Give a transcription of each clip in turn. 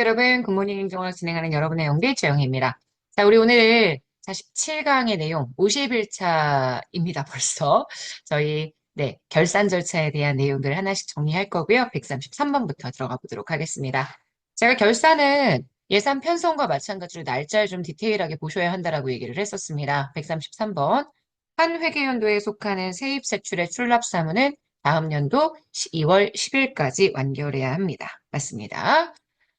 여러분. 굿모닝 행정을 진행하는 여러분의 영디 최영희입니다. 자, 우리 오늘 47강의 내용 51차입니다, 벌써. 저희, 결산 절차에 대한 내용들 하나씩 정리할 거고요. 133번부터 들어가 보도록 하겠습니다. 제가 결산은 예산 편성과 마찬가지로 날짜를 좀 디테일하게 보셔야 한다라고 얘기를 했었습니다. 133번. 한 회계연도에 속하는 세입세출의 출납사무는 다음 연도 2월 10일까지 완결해야 합니다. 맞습니다.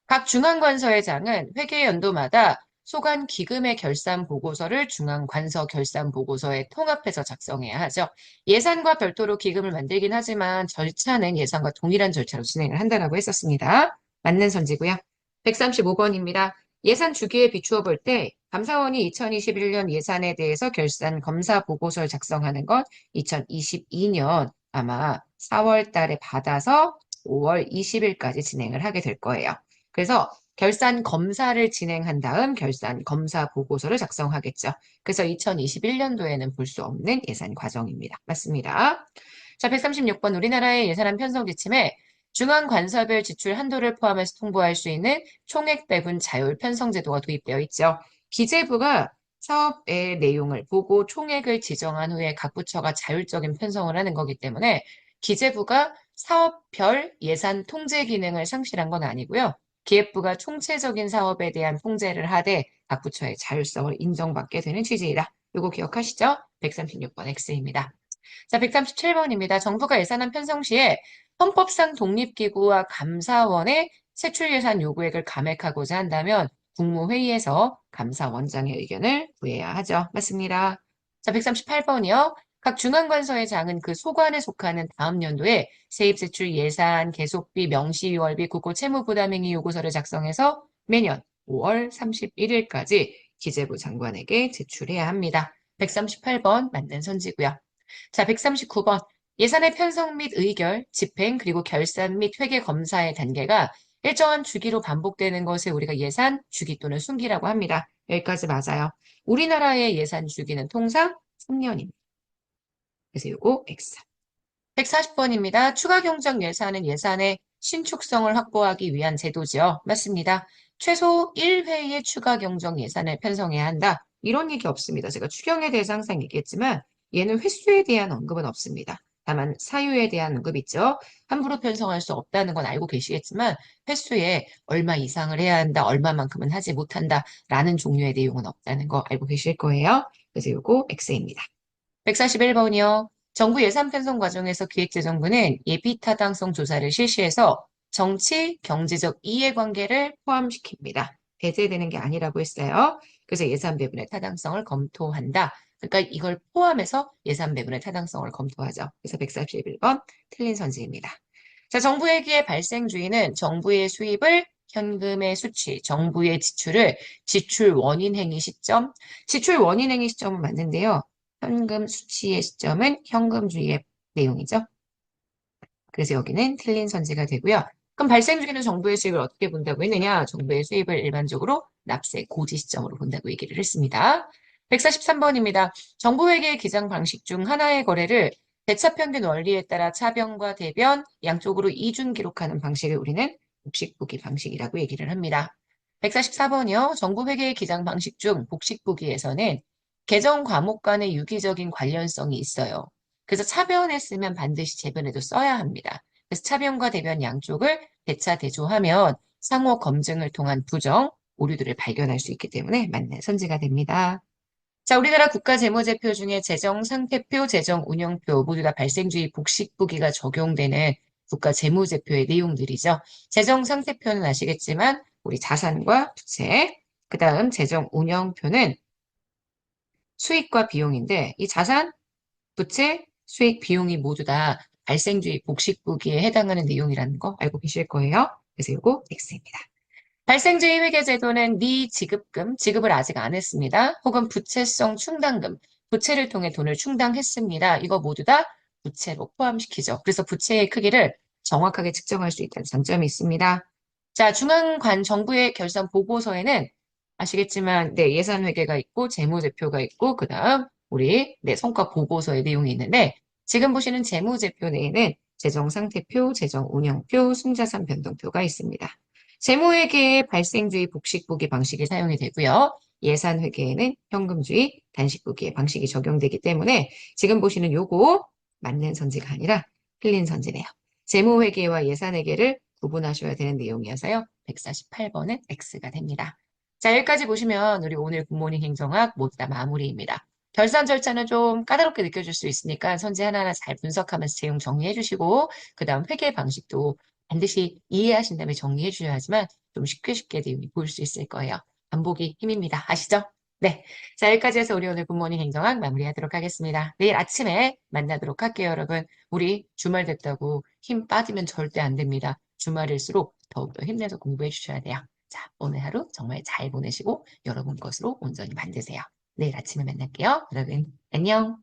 각 중앙관서회장은 회계연도마다 소관 기금의 결산 보고서를 중앙관서 결산 보고서에 통합해서 작성해야 하죠. 예산과 별도로 기금을 만들긴 하지만 절차는 예산과 동일한 절차로 진행을 한다고 했었습니다. 맞는 선지고요. 135번입니다. 예산 주기에 비추어 볼 때 감사원이 2021년 예산에 대해서 결산 검사 보고서를 작성하는 건 2022년 아마 4월 달에 받아서 5월 20일까지 진행을 하게 될 거예요. 그래서 결산 검사를 진행한 다음 결산 검사 보고서를 작성하겠죠. 그래서 2021년도에는 볼 수 없는 예산 과정입니다. 맞습니다. 자, 136번 우리나라의 예산안 편성 지침에 중앙관서별 지출 한도를 포함해서 통보할 수 있는 총액 배분 자율 편성 제도가 도입되어 있죠. 기재부가 사업의 내용을 보고 총액을 지정한 후에 각 부처가 자율적인 편성을 하는 거기 때문에 기재부가 사업별 예산 통제 기능을 상실한 건 아니고요. 기획부가 총체적인 사업에 대한 통제를 하되 각 부처의 자율성을 인정받게 되는 취지이다. 이거 기억하시죠? 136번 X입니다. 자, 137번입니다. 정부가 예산안 편성 시에 헌법상 독립기구와 감사원의 세출 예산 요구액을 감액하고자 한다면 국무회의에서 감사원장의 의견을 구해야 하죠. 맞습니다. 자, 138번이요. 각 중앙관서의장은 그 소관에 속하는 다음 연도에 세입세출 예산, 계속비, 명시유월비, 국고 채무부담행위 요구서를 작성해서 매년 5월 31일까지 기재부 장관에게 제출해야 합니다. 138번 맞는 선지고요. 자, 139번. 예산의 편성 및 의결, 집행, 그리고 결산 및 회계 검사의 단계가 일정한 주기로 반복되는 것을 우리가 예산 주기 또는 순기라고 합니다. 여기까지 맞아요. 우리나라의 예산 주기는 통상 3년입니다. 그래서 요거 X. 140번입니다. 추가 경정 예산은 예산의 신축성을 확보하기 위한 제도죠. 맞습니다. 최소 1회의 추가 경정 예산을 편성해야 한다. 이런 얘기 없습니다. 제가 추경에 대해서 항상 얘기했지만 얘는 횟수에 대한 언급은 없습니다. 다만 사유에 대한 언급 있죠. 함부로 편성할 수 없다는 건 알고 계시겠지만 횟수에 얼마 이상을 해야 한다, 얼마만큼은 하지 못한다 라는 종류의 내용은 없다는 거 알고 계실 거예요. 그래서 요거 X입니다. 141번이요. 정부 예산 편성 과정에서 기획재정부는 예비타당성 조사를 실시해서 정치, 경제적 이해관계를 포함시킵니다. 배제되는 게 아니라고 했어요. 그래서 예산 배분의 타당성을 검토한다. 그러니까 이걸 포함해서 예산 배분의 타당성을 검토하죠. 그래서 141번 틀린 선지입니다. 자, 정부회기의 발생주의는 정부의 수입을 현금의 수치, 정부의 지출을 지출 원인 행위 시점, 지출 원인 행위 시점은 맞는데요. 현금 수치의 시점은 현금주의의 내용이죠. 그래서 여기는 틀린 선지가 되고요. 그럼 발생 중에는 정부의 수입을 어떻게 본다고 했느냐? 정부의 수입을 일반적으로 납세 고지 시점으로 본다고 얘기를 했습니다. 143번입니다. 정부회계 기장 방식 중 하나의 거래를 대차평균 원리에 따라 차변과 대변 양쪽으로 이중 기록하는 방식을 우리는 복식부기 방식이라고 얘기를 합니다. 144번이요. 정부회계 기장 방식 중 복식부기에서는 계정 과목 간의 유기적인 관련성이 있어요. 그래서 차변했으면 반드시 재변에도 써야 합니다. 그래서 차변과 대변 양쪽을 대차 대조하면 상호 검증을 통한 부정, 오류들을 발견할 수 있기 때문에 맞는 선지가 됩니다. 자, 우리나라 국가재무제표 중에 재정상태표, 재정운영표 모두 다 발생주의 복식부기가 적용되는 국가재무제표의 내용들이죠. 재정상태표는 아시겠지만 우리 자산과 부채, 그 다음 재정운영표는 수익과 비용인데 이 자산, 부채, 수익, 비용이 모두 다 발생주의 복식부기에 해당하는 내용이라는 거 알고 계실 거예요. 그래서 이거 X입니다. 발생주의 회계제도는 미지급금, 지급을 아직 안 했습니다. 혹은 부채성 충당금, 부채를 통해 돈을 충당했습니다. 이거 모두 다 부채로 포함시키죠. 그래서 부채의 크기를 정확하게 측정할 수 있다는 장점이 있습니다. 자, 중앙관 정부의 결산 보고서에는 아시겠지만, 예산 회계가 있고, 재무제표가 있고, 그 다음, 우리, 성과 보고서의 내용이 있는데, 지금 보시는 재무제표 내에는 재정상태표, 재정운영표, 순자산 변동표가 있습니다. 재무회계의 발생주의 복식보기 방식이 사용이 되고요. 예산회계에는 현금주의 단식보기의 방식이 적용되기 때문에 지금 보시는 요거 맞는 선지가 아니라 틀린 선지네요. 재무회계와 예산회계를 구분하셔야 되는 내용이어서요. 148번은 X가 됩니다. 자, 여기까지 보시면 우리 오늘 굿모닝 행정학 모두 다 마무리입니다. 결산 절차는 좀 까다롭게 느껴질 수 있으니까 선지 하나하나 잘 분석하면서 내용 정리해 주시고 그 다음 회계 방식도 반드시 이해하신 다음에 정리해 주셔야지만 좀 쉽게 쉽게 내용이 보일 수 있을 거예요. 반복이 힘입니다. 아시죠? 네. 자, 여기까지 해서 우리 오늘 굿모닝 행정학 마무리하도록 하겠습니다. 내일 아침에 만나도록 할게요, 여러분. 우리 주말 됐다고 힘 빠지면 절대 안 됩니다. 주말일수록 더욱더 힘내서 공부해 주셔야 돼요. 자, 오늘 하루 정말 잘 보내시고 여러분 것으로 온전히 만드세요. 내일 아침에 만날게요. 여러분, 안녕.